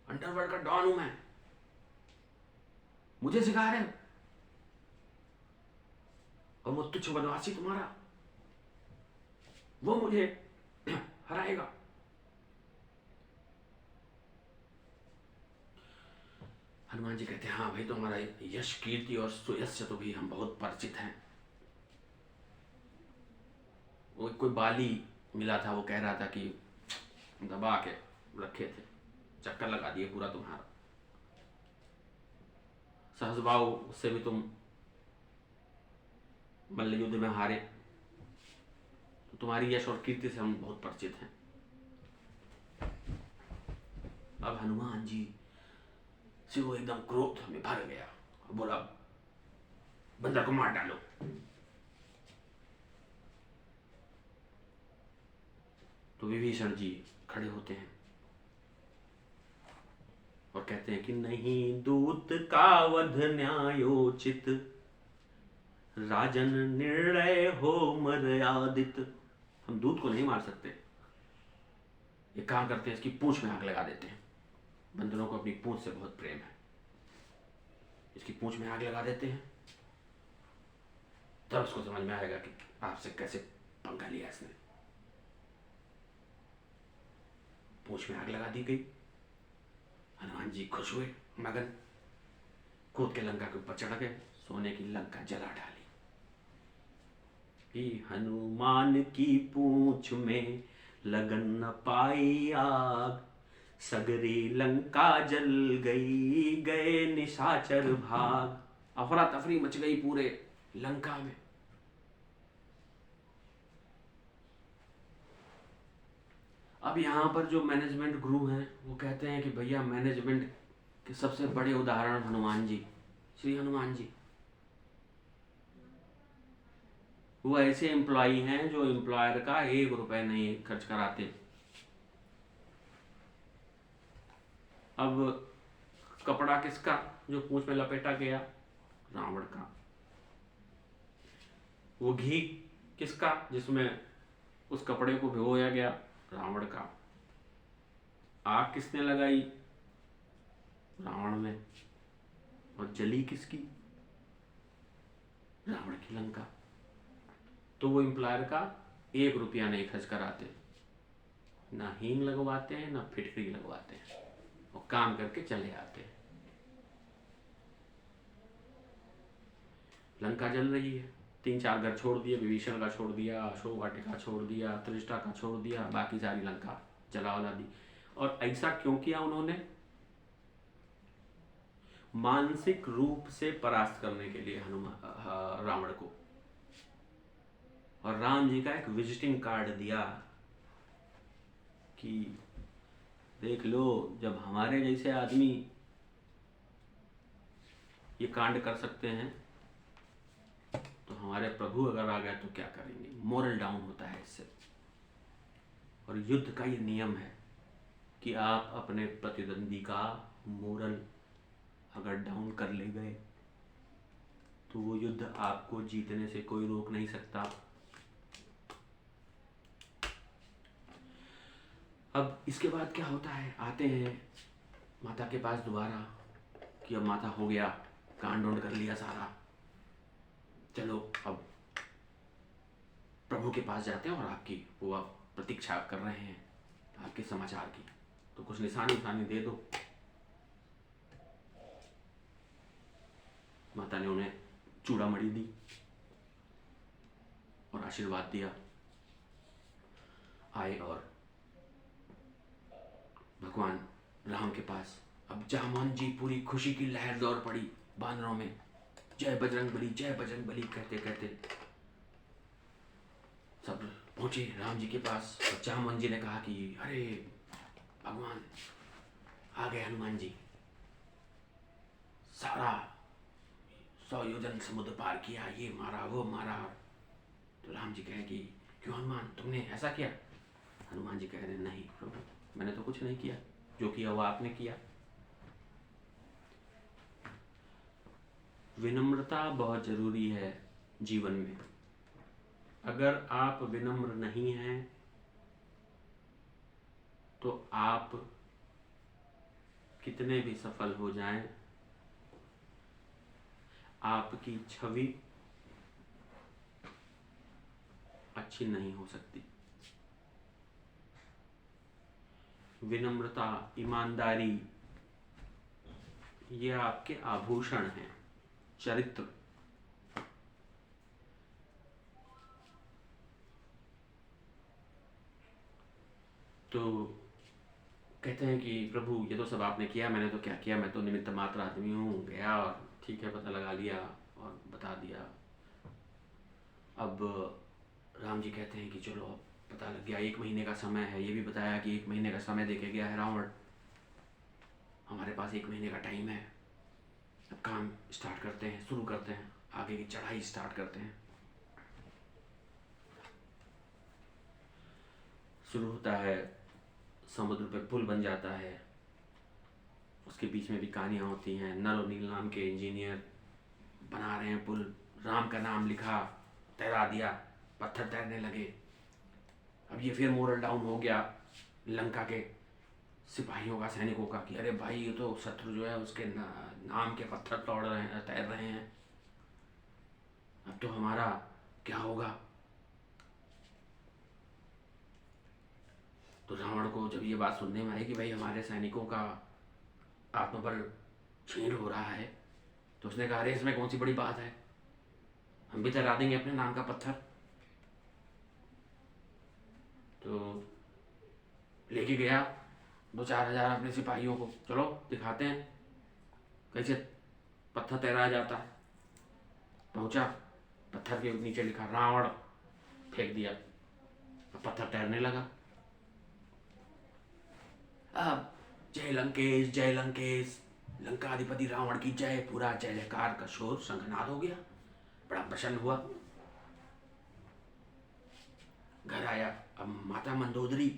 अंडरवर्ल्ड का डॉन हूं मैं, मुझे सिखा रहे हो, और वो तुच्छ बनवासी तुम्हारा, वो मुझे हराएगा। हनुमान जी कहते हैं हाँ भाई, तो हमारा यश कीर्ति और सुयश से तो भी हम बहुत परिचित हैं। वो कोई बाली मिला था, वो कह रहा था कि दबा के रखे थे, चक्कर लगा दिए पूरा तुम्हारा। सहजभाव से भी तुम मल्ल युद्ध में हारे, तो तुम्हारी यश और कीर्ति से हम बहुत परिचित हैं। अब हनुमान जी से वो एकदम क्रोध में भर गया और बोला बंदर को मार डालो। तो विभीषण जी खड़े होते हैं और कहते हैं कि नहीं दूत का वध न्यायोचित, राजन निर्णय हो मर्यादित। हम दूत को नहीं मार सकते, एक काम करते हैं, इसकी पूंछ में आग लगा देते हैं। बंदरों को अपनी पूंछ से बहुत प्रेम है, इसकी पूंछ में आग लगा देते हैं, तब उसको समझ में आएगा कि आपसे कैसे पंगा लिया इसने। पूंछ में आग लगा दी गई, हनुमान जी खुश हुए, मगन, कूद के लंका के ऊपर चढ़ गए, सोने की लंका जला डाली। हनुमान की पूंछ में लगन न पाई आग, सगरी लंका जल गई, गए निशाचर भाग। अफरा तफरी मच गई पूरे लंका में। अब यहाँ पर जो मैनेजमेंट गुरु हैं वो कहते हैं कि भैया मैनेजमेंट के सबसे बड़े उदाहरण हनुमान जी, श्री हनुमान जी। वो ऐसे एम्प्लॉई हैं जो एम्प्लॉयर का 1 रुपए नहीं खर्च कराते। अब कपड़ा किसका जो पूंछ में लपेटा गया? रावण का। वो घी किसका जिसमें उस कपड़े को भिगोया गया? रावण का। आग किसने लगाई? रावण में। और जली किसकी? रावण की लंका। तो वो एम्प्लॉयर का 1 रुपया नहीं खर्च कराते, ना हींग लगवाते हैं ना फिटकरी लगवाते हैं, और काम करके चले आते हैं। लंका जल रही है, 3-4 घर छोड़ दिए, विभीषण का छोड़ दिया, अशोक वाटिका छोड़ दिया, त्रिष्टा का छोड़ दिया, बाकी सारी लंका जला दी। और ऐसा क्यों किया उन्होंने? मानसिक रूप से परास्त करने के लिए रावण को। और राम जी का एक विजिटिंग कार्ड दिया कि देख लो, जब हमारे जैसे आदमी ये कांड कर सकते हैं तो हमारे प्रभु अगर आ गए तो क्या करेंगे। मोरल डाउन होता है इससे। और युद्ध का ये नियम है कि आप अपने प्रतिद्वंदी का मोरल अगर डाउन कर ले गए तो वो युद्ध आपको जीतने से कोई रोक नहीं सकता। अब इसके बाद क्या होता है, आते हैं माता के पास दोबारा कि अब माता हो गया, कांड उंड कर लिया सारा, चलो अब प्रभु के पास जाते हैं और आपकी वो आप प्रतीक्षा कर रहे हैं आपके समाचार की, तो कुछ निशानी उठानी दे दो। माता ने उन्हें चूड़ा मणि दी और आशीर्वाद दिया। आए और भगवान राम के पास। अब जामवन जी पूरी खुशी की लहर दौड़ पड़ी बानरों में, जय बजरंग बली, जय बजरंग बली कहते कहते सब पहुंचे राम जी के पास। और जामवन जी ने कहा कि अरे भगवान आ गए हनुमान जी, सारा 100 योजन समुद्र पार किया, ये मारा वो मारा। तो राम जी कहे कि क्यों हनुमान, तुमने ऐसा किया? हनुमान जी कह रहे नहीं प्रभु, मैंने तो कुछ नहीं किया, जो किया वो आपने किया। विनम्रता बहुत जरूरी है जीवन में। अगर आप विनम्र नहीं हैं तो आप कितने भी सफल हो जाएं, आपकी छवि अच्छी नहीं हो सकती। विनम्रता, ईमानदारी, ये आपके आभूषण हैं, चरित्र। तो कहते हैं कि प्रभु ये तो सब आपने किया, मैंने तो क्या किया, मैं तो निमित्त मात्र आदमी हूँ, गया और ठीक है पता लगा लिया और बता दिया। अब राम जी कहते हैं कि चलो अब पता लग गया, 1 महीने का समय है, ये भी बताया कि 1 महीने का समय देके गया है रावण, हमारे पास 1 महीने का टाइम है। अब काम स्टार्ट करते हैं, शुरू करते हैं, आगे की चढ़ाई स्टार्ट करते हैं। शुरू होता है, समुद्र पे पुल बन जाता है, उसके बीच में भी कहानियाँ होती हैं। नल और नील नाम के इंजीनियर बना रहे हैं पुल, राम का नाम लिखा, तैरा दिया, पत्थर तैरने लगे। अब ये फिर मोरल डाउन हो गया लंका के सिपाहियों का, सैनिकों का, कि अरे भाई ये तो शत्रु जो है उसके नाम के पत्थर तोड़ रहे हैं, तैर रहे हैं, अब तो हमारा क्या होगा। तो रावण को जब ये बात सुनने में आई कि भाई हमारे सैनिकों का आत्मबल छीन हो रहा है, तो उसने कहा अरे इसमें कौन सी बड़ी बात है, हम भी तैरा देंगे अपने नाम का पत्थर। तो लेके गया 2-4 हजार अपने सिपाहियों को, चलो दिखाते हैं कैसे पत्थर तैराया जाता है। पहुंचा, पत्थर के नीचे लिखा रावण, फेंक दिया, पत्थर तैरने लगा। अब जय लंकेश, जय लंकेश, लंकाधिपति रावण की जय, पूरा जय जयकार का शोर शंखनाद हो गया। बड़ा प्रसन्न हुआ, घर आया। अब माता मंदोदरी,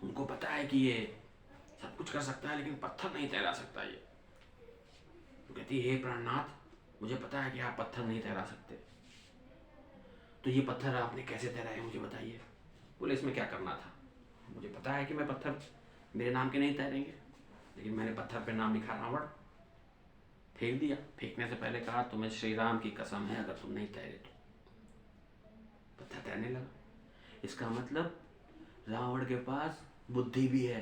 उनको पता है कि ये सब कुछ कर सकता है लेकिन पत्थर नहीं तैरा सकता ये। तो कहती हे प्राणनाथ, मुझे पता है कि आप पत्थर नहीं तैरा सकते, तो ये पत्थर आपने कैसे तैराया मुझे बताइए। बोले इसमें क्या करना था, मुझे पता है कि मैं पत्थर मेरे नाम के नहीं तैरेंगे, लेकिन मैंने पत्थर पे नाम लिखा रावण, फेंक दिया। फेंकने से पहले कहा तुम्हें श्री राम की कसम है अगर तुम नहीं तैरे तो। पत्थर तैरने लगा। इसका मतलब रावण के पास बुद्धि भी है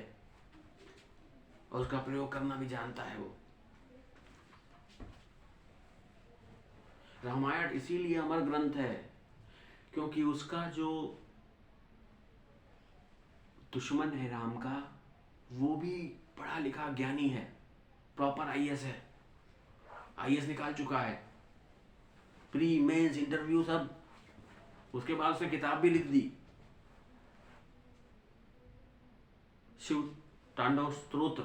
और उसका प्रयोग करना भी जानता है वो। रामायण इसीलिए अमर ग्रंथ है क्योंकि उसका जो दुश्मन है राम का, वो भी पढ़ा लिखा ज्ञानी है, प्रॉपर आईएएस है, आईएएस निकाल चुका है, प्री मेंस इंटरव्यू सब उसके बाद उसने किताब भी लिख दी, शिव तांडव स्तोत्र।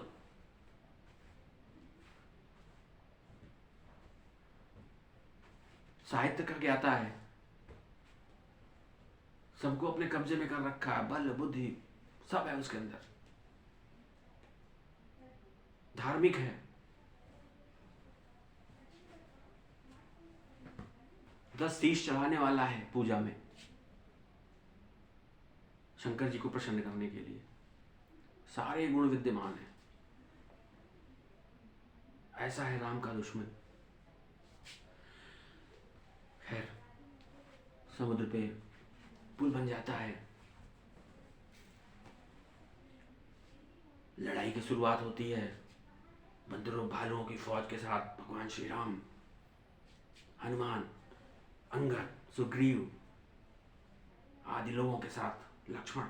साहित्य का ज्ञाता है, सबको अपने कब्जे में कर रखा है, बल बुद्धि सब है उसके अंदर, धार्मिक है, 10 शीश चढ़ाने वाला है पूजा में शंकर जी को प्रसन्न करने के लिए, सारे गुण विद्यमान है। ऐसा है राम का दुश्मन। खैर, समुद्र पे पुल बन जाता है, लड़ाई की शुरुआत होती है बंदरों भालुओं की फौज के साथ। भगवान श्री राम, हनुमान, अंगद, सुग्रीव आदि लोगों के साथ लक्ष्मण,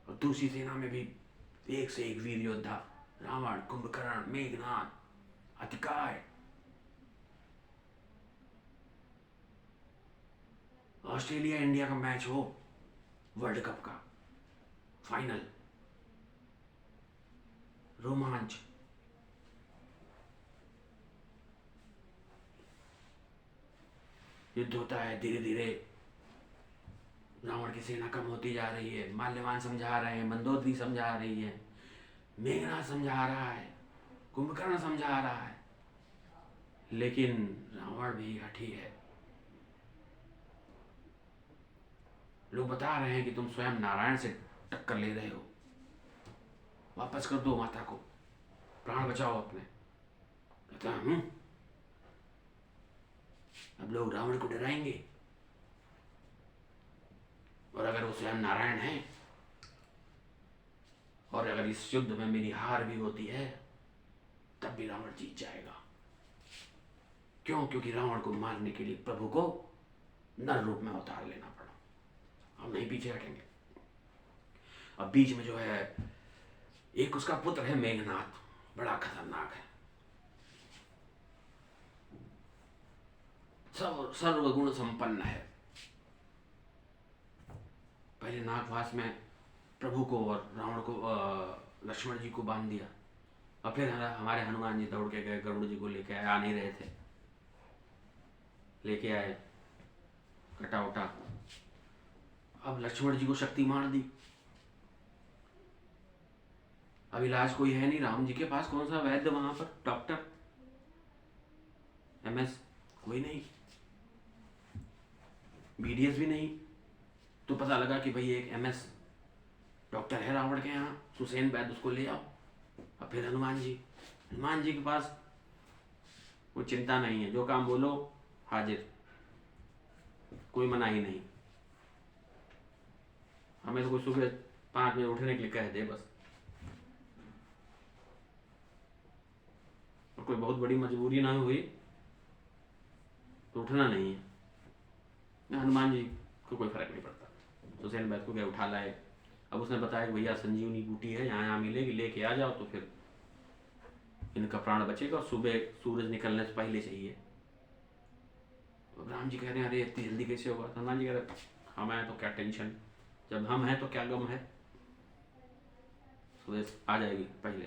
और दूसरी सेना में भी एक से एक वीर योद्धा, रावण, कुंभकर्ण, मेघनाद, अतिकाय। ऑस्ट्रेलिया इंडिया का मैच हो, वर्ल्ड कप का फाइनल, रोमांच। युद्ध होता है, धीरे धीरे रावण की सेना कम होती जा रही है। माल्यवान समझा रहे हैं, मंदोदरी समझा रही है, मेघनाद समझा रहा है, कुंभकर्ण समझा रहा है, लेकिन रावण भी हठी है। लोग बता रहे हैं कि तुम स्वयं नारायण से टक्कर ले रहे हो, वापस कर दो माता को, प्राण बचाओ अपने। कहता है अब लोग रावण को डराएंगे, और अगर वो स्वयं नारायण है, और अगर इस युद्ध में मेरी हार भी होती है, तब भी रावण जीत जाएगा। क्यों? क्योंकि रावण को मारने के लिए प्रभु को नर रूप में अवतार लेना पड़ा। हम नहीं पीछे हटेंगे। अब बीच में जो है, एक उसका पुत्र है मेघनाद, बड़ा खतरनाक है, सर्वगुण संपन्न है। पहले नागवास में प्रभु को और रावण को, लक्ष्मण जी को बांध दिया, और फिर हमारे हनुमान जी दौड़ के गए, गरुड़ जी को लेके आए, आ नहीं रहे थे, लेके आए कटा उटा। अब लक्ष्मण जी को शक्ति मार दी। अब इलाज कोई है नहीं राम जी के पास, कौन सा वैद्य वहां पर, डॉक्टर, MS कोई नहीं, BDS भी नहीं। तो पता लगा कि भाई एक MS डॉक्टर है रावण के यहाँ, सुसेन वैद्य, उसको ले आओ। अब फिर हनुमान जी के पास वो चिंता नहीं है, जो काम बोलो हाजिर, कोई मना ही नहीं। हमें तो कोई सुबह 5 बजे उठने के लिए कह दे बस, और कोई बहुत बड़ी मजबूरी ना हुई तो उठना नहीं है। हनुमान जी को कोई फर्क नहीं पड़ता, सुसेन वैद्य को क्या उठा लाए। अब उसने बताया कि भैया संजीवनी बूटी है, यहाँ मिलेगी, लेके आ जाओ, तो फिर इनका प्राण बचेगा, और सुबह सूरज निकलने से पहले चाहिए। तो राम जी कह रहे हैं अरे इतनी जल्दी कैसे होगा? हनुमान जी कह रहे हम हैं तो क्या टेंशन, जब हम हैं तो क्या गम है, सुबह आ जाएगी पहले।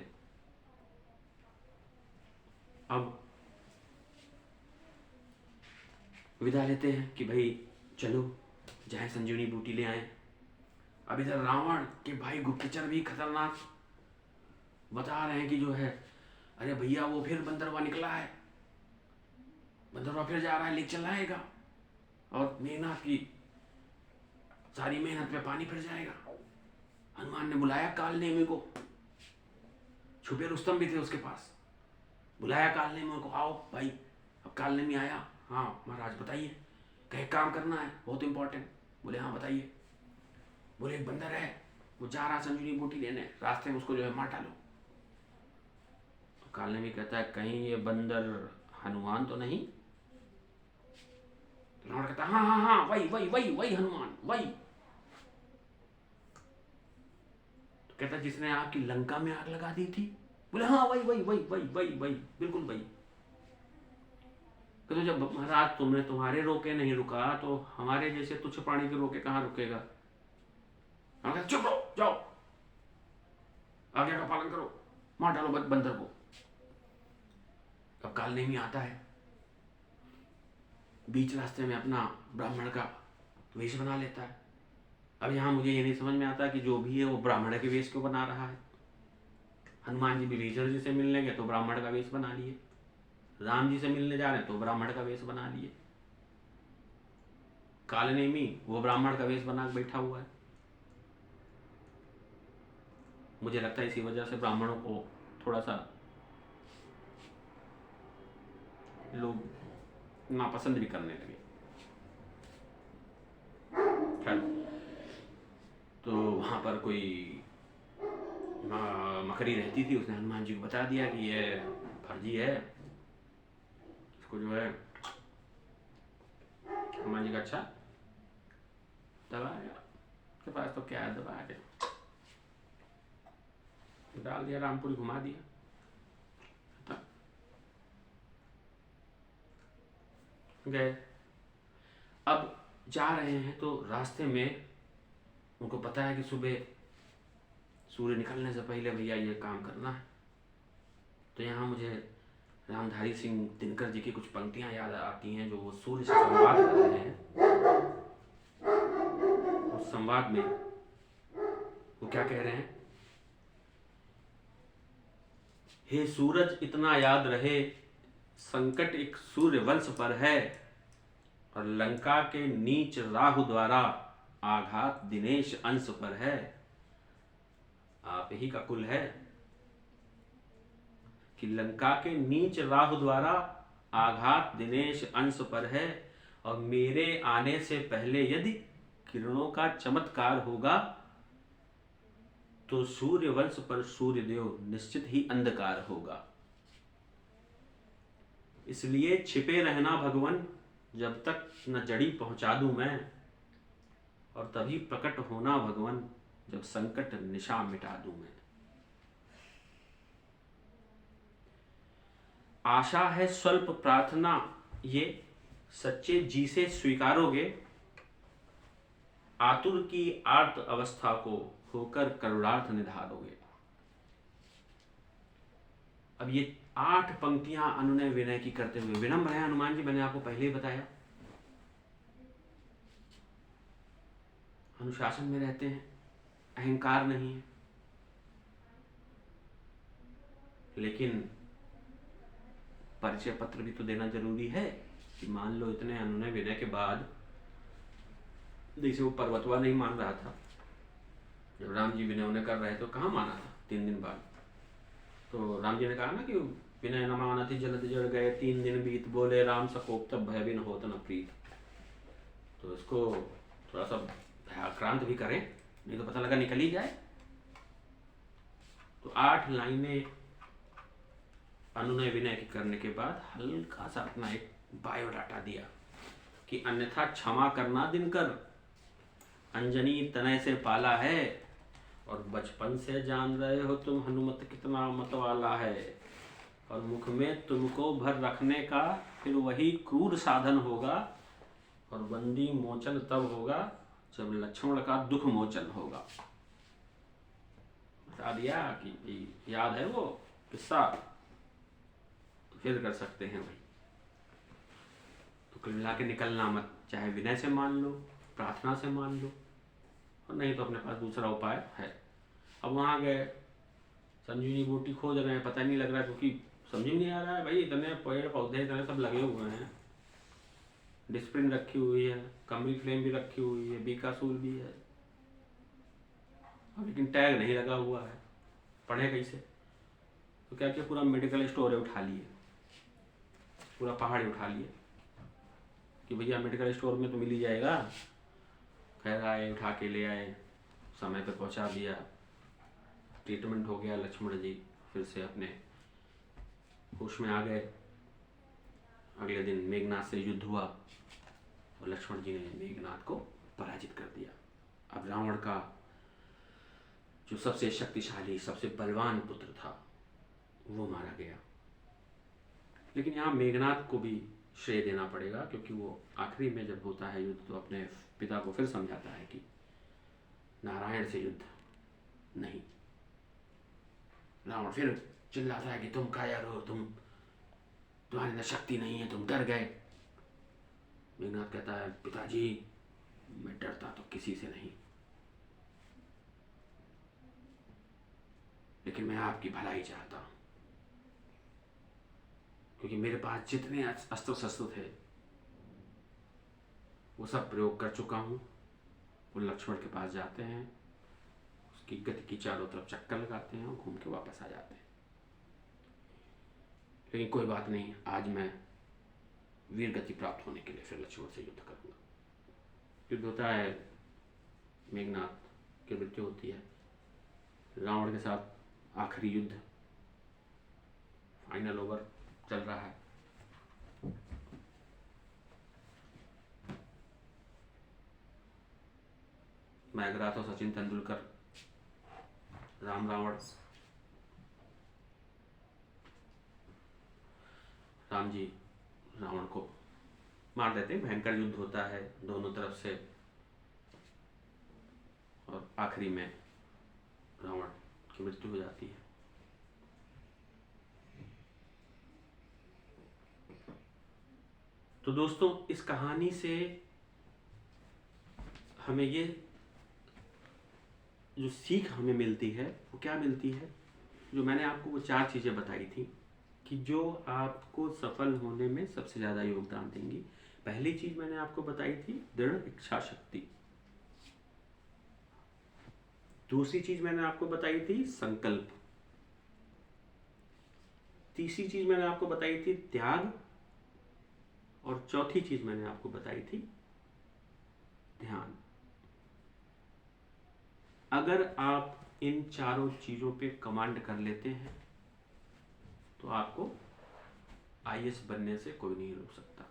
अब विदा लेते हैं कि भाई चलो जाए संजीवनी बूटी ले आए। अब इधर रावण के भाई गुप्तचर भी खतरनाक बता रहे हैं कि जो है, अरे भैया वो फिर बंदरवा निकला है, बंदरवा फिर जा रहा है, लेके चला आएगा, और मेघनाद की सारी मेहनत पे पानी फिर जाएगा। हनुमान ने बुलाया काल नेमी को, छुपे रुस्तम भी थे उसके पास, बुलाया काल नेमी को, आओ भाई। अब काल नेमी आया, हाँ महाराज बताइए, कहे काम करना है बहुत इंपॉर्टेंट। बोले हाँ बताइए। बोले एक बंदर है, वो जा रहा संजीवनी बूटी लेने, रास्ते में उसको जो है मार डालो। तो काल नेमी कहता है कहीं ये बंदर हनुमान तो नहीं? तो रावण कहता हाँ हाँ हाँ वही हनुमान वही। तो कहता जिसने आपकी लंका में आग लगा दी थी? बोले हाँ वही बिल्कुल वही। तो जब महाराज तुमने तुम्हारे रोके नहीं रुका तो हमारे जैसे तुच्छ प्राणी के रोके कहाँ रुकेगा। हम कहते चुप रहो, जाओ, आज्ञा का पालन करो, मार डालो बंदर को। अब काल नेमी आता है, बीच रास्ते में अपना ब्राह्मण का वेश बना लेता है। अब यहाँ मुझे ये नहीं समझ में आता कि जो भी है वो ब्राह्मण के वेश क्यों बना रहा है। हनुमान जी विभीषण जी से मिलने गए तो ब्राह्मण का वेश बना लिए, राम जी से मिलने जा रहे हैं तो ब्राह्मण का वेश बना लिए, कालनेमी वो ब्राह्मण का वेश बना बैठा हुआ है। मुझे लगता है इसी वजह से ब्राह्मणों को थोड़ा सा लोग नापसंद भी करने लगे। खैर, तो वहां पर कोई मकड़ी रहती थी, उसने हनुमान जी को बता दिया कि ये फर्जी है, इसको जो है। हनुमान जी का अच्छा दबाया के पास तो क्या है, दबा के डाल दिया, रामपुरी घुमा दिया। गए, अब जा रहे हैं तो रास्ते में उनको पता है कि सुबह सूर्य निकलने से पहले भैया ये काम करना है। तो यहाँ मुझे रामधारी सिंह दिनकर जी की कुछ पंक्तियां याद आती हैं जो वो सूर्य से संवाद कर रहे हैं। उस संवाद में वो क्या कह रहे हैं, हे सूरज इतना याद रहे, संकट एक सूर्य वंश पर है, और लंका के नीच राहु द्वारा आघात दिनेश अंश पर है। आप ही का कुल है कि लंका के नीच राहु द्वारा आघात दिनेश अंश पर है, और मेरे आने से पहले यदि किरणों का चमत्कार होगा तो सूर्य वंश पर सूर्यदेव निश्चित ही अंधकार होगा। इसलिए छिपे रहना भगवन, जब तक न जड़ी पहुंचा दूं मैं, और तभी प्रकट होना भगवन, जब संकट निशा मिटा दूं मैं। आशा है स्वल्प प्रार्थना ये, सच्चे जी से स्वीकारोगे, आतुर की आर्त अवस्था को होकर करुणार्थ निधारोगे। अब ये 8 पंक्तियां अनुनय विनय की करते हुए, विनम्र है हनुमान जी, मैंने आपको पहले ही बताया, अनुशासन में रहते हैं, अहंकार नहीं है। लेकिन परिचय पत्र भी तो देना जरूरी है कि मान लो इतने अनुनय विनय के बाद, जैसे वो पर्वतवा नहीं मान रहा था, जब राम जी विनय उन्हें कर रहे तो कहाँ माना था 3 दिन बाद। तो राम जी ने कहा ना कि विनय न मानति जलद जड़ गए, 3 दिन बीत बोले राम सकोप तब भय बिन होत न प्रीत। तो इसको थोड़ा सा भयाक्रांत भी करें, नहीं तो पता लगा निकल ही जाए। तो 8 लाइनें अनुनय विनय की करने के बाद हल्का सा अपना एक बायोडाटा दिया कि अन्यथा क्षमा करना दिनकर, अंजनी तनय से पाला है, और बचपन से जान रहे हो तुम हनुमत कितना मत वाला है, और मुख में तुमको भर रखने का फिर वही क्रूर साधन होगा, और बंदी मोचन तब होगा जब लक्ष्मण का दुख मोचन होगा। बता दिया कि याद है वो किस्सा, तो फिर कर सकते हैं भाई। तो कुल मिला के निकलना मत, चाहे विनय से मान लो, प्रार्थना से मान लो, और नहीं तो अपने पास दूसरा उपाय है। अब वहाँ गए, संजीवनी बूटी खोज रहे हैं, पता नहीं लग रहा है, क्योंकि समझ में नहीं आ रहा है भाई, इतने पेड़ पौधे इतने सब लगे हुए हैं, डिस्प्रिन रखी हुई है, कमरी फ्लेम भी रखी हुई है, बीकासूल भी है, अब लेकिन टैग नहीं लगा हुआ है, पढ़े कैसे। तो क्या किया, पूरा मेडिकल स्टोर है उठा लिए, पूरा पहाड़ उठा लिए कि भैया मेडिकल स्टोर में तो मिल ही जाएगा। खैर आए, उठा के ले आए, समय पे पहुंचा दिया, ट्रीटमेंट हो गया, लक्ष्मण जी फिर से अपने होश में आ गए। अगले दिन मेघनाथ से युद्ध हुआ और लक्ष्मण जी ने मेघनाथ को पराजित कर दिया। अब रावण का जो सबसे शक्तिशाली, सबसे बलवान पुत्र था वो मारा गया। लेकिन यहाँ मेघनाथ को भी श्रेय देना पड़ेगा, क्योंकि वो आखिरी में जब होता है युद्ध तो अपने पिता को फिर समझाता है कि नारायण से युद्ध नहीं। रावण फिर चिल्लाता है कि तुम कायर हो, तुम्हारे अंदर शक्ति नहीं है, तुम डर गए। मेघनाथ कहता है पिताजी मैं डरता तो किसी से नहीं, लेकिन मैं आपकी भलाई चाहता हूं, क्योंकि मेरे पास जितने अस्त्र शस्त्र थे वो सब प्रयोग कर चुका हूं। वो लक्ष्मण के पास जाते हैं, उसकी गति की चारों तरफ चक्कर लगाते हैं और घूम के वापस आ जाते हैं। लेकिन कोई बात नहीं, आज मैं वीर गति प्राप्त होने के लिए फिर लक्ष्मण से युद्ध करूंगा। युद्ध होता है, मेघनाथ की मृत्यु होती है, रावण के साथ आखिरी युद्ध, फाइनल ओवर चल रहा है। मेघनाथ और सचिन तेंदुलकर, राम रावण, राम जी रावण को मार देते हैं। भयंकर युद्ध होता है दोनों तरफ से, और आखिरी में रावण की मृत्यु हो जाती है। तो दोस्तों, इस कहानी से हमें ये जो सीख हमें मिलती है वो क्या मिलती है, जो मैंने आपको वो 4 चीज़ें बताई थी कि जो आपको सफल होने में सबसे ज़्यादा योगदान देंगी। पहली चीज़ मैंने आपको बताई थी दृढ़ इच्छा शक्ति। दूसरी चीज़ मैंने आपको बताई थी संकल्प। तीसरी चीज़ मैंने आपको बताई थी त्याग। और चौथी चीज़ मैंने आपको बताई थी ध्यान। अगर आप इन चारों चीज़ों पे कमांड कर लेते हैं तो आपको आईएएस बनने से कोई नहीं रोक सकता।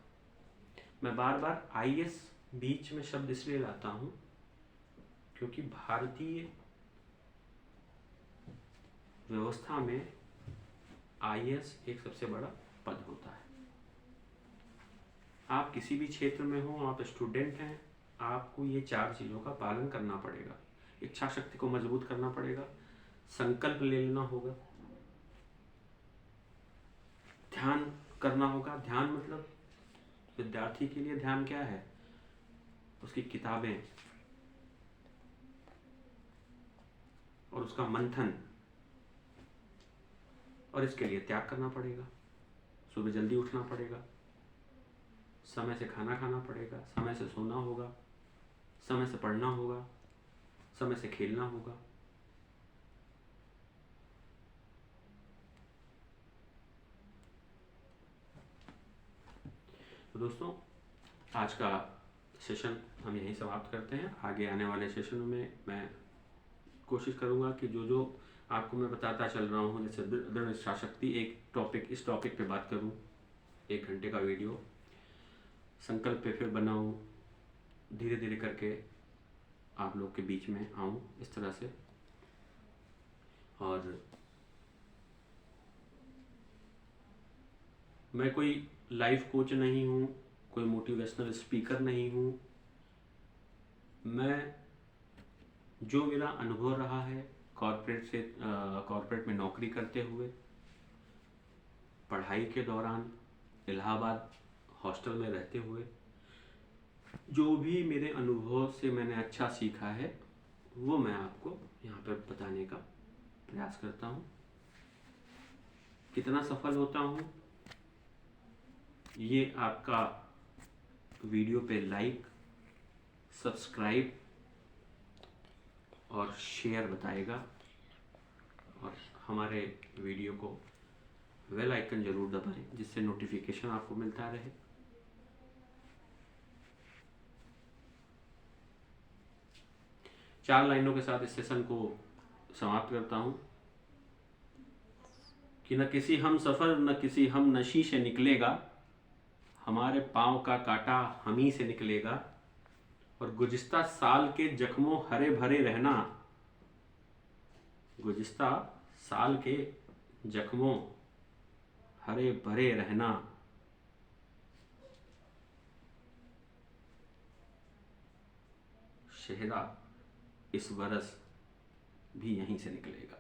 मैं बार बार आईएएस बीच में शब्द इसलिए लाता हूं क्योंकि भारतीय व्यवस्था में आईएएस एक सबसे बड़ा पद होता है। आप किसी भी क्षेत्र में हो, आप स्टूडेंट हैं, आपको ये 4 चीज़ों का पालन करना पड़ेगा। इच्छा शक्ति को मजबूत करना पड़ेगा, संकल्प ले लेना होगा, ध्यान करना होगा। ध्यान मतलब विद्यार्थी के लिए ध्यान क्या है? उसकी किताबें और उसका मंथन, और इसके लिए त्याग करना पड़ेगा। सुबह जल्दी उठना पड़ेगा, समय से खाना खाना पड़ेगा, समय से सोना होगा, समय से पढ़ना होगा, समय से खेलना होगा। तो दोस्तों, आज का सेशन हम यहीं समाप्त करते हैं। आगे आने वाले सेशनों में मैं कोशिश करूंगा कि जो आपको मैं बताता चल रहा हूँ, जैसे दृढ़ इच्छा शक्ति, इस टॉपिक पे बात करूँ, 1 घंटे का वीडियो, संकल्प पे फिर बनाऊँ, धीरे धीरे करके आप लोग के बीच में आऊँ इस तरह से। और मैं कोई लाइफ कोच नहीं हूँ, कोई मोटिवेशनल स्पीकर नहीं हूँ। मैं जो मेरा अनुभव रहा है कॉर्पोरेट में नौकरी करते हुए, पढ़ाई के दौरान, इलाहाबाद हॉस्टल में रहते हुए, जो भी मेरे अनुभव से मैंने अच्छा सीखा है वो मैं आपको यहाँ पर बताने का प्रयास करता हूँ। कितना सफल होता हूँ ये आपका वीडियो पे लाइक, सब्सक्राइब और शेयर बताएगा, और हमारे वीडियो को बेल आइकन जरूर दबाएं जिससे नोटिफिकेशन आपको मिलता रहे। चार लाइनों के साथ इस सेशन को समाप्त करता हूं कि न किसी हम सफ़र न किसी हम नशी से निकलेगा, हमारे पाँव का कांटा हम ही से निकलेगा, और गुज़िश्ता साल के जख्मों हरे भरे रहना, गुज़िश्ता साल के जख्मों हरे भरे रहना, चेहरा इस बरस भी यहीं से निकलेगा।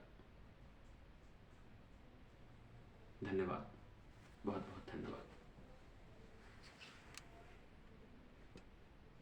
धन्यवाद, बहुत बहुत धन्यवाद।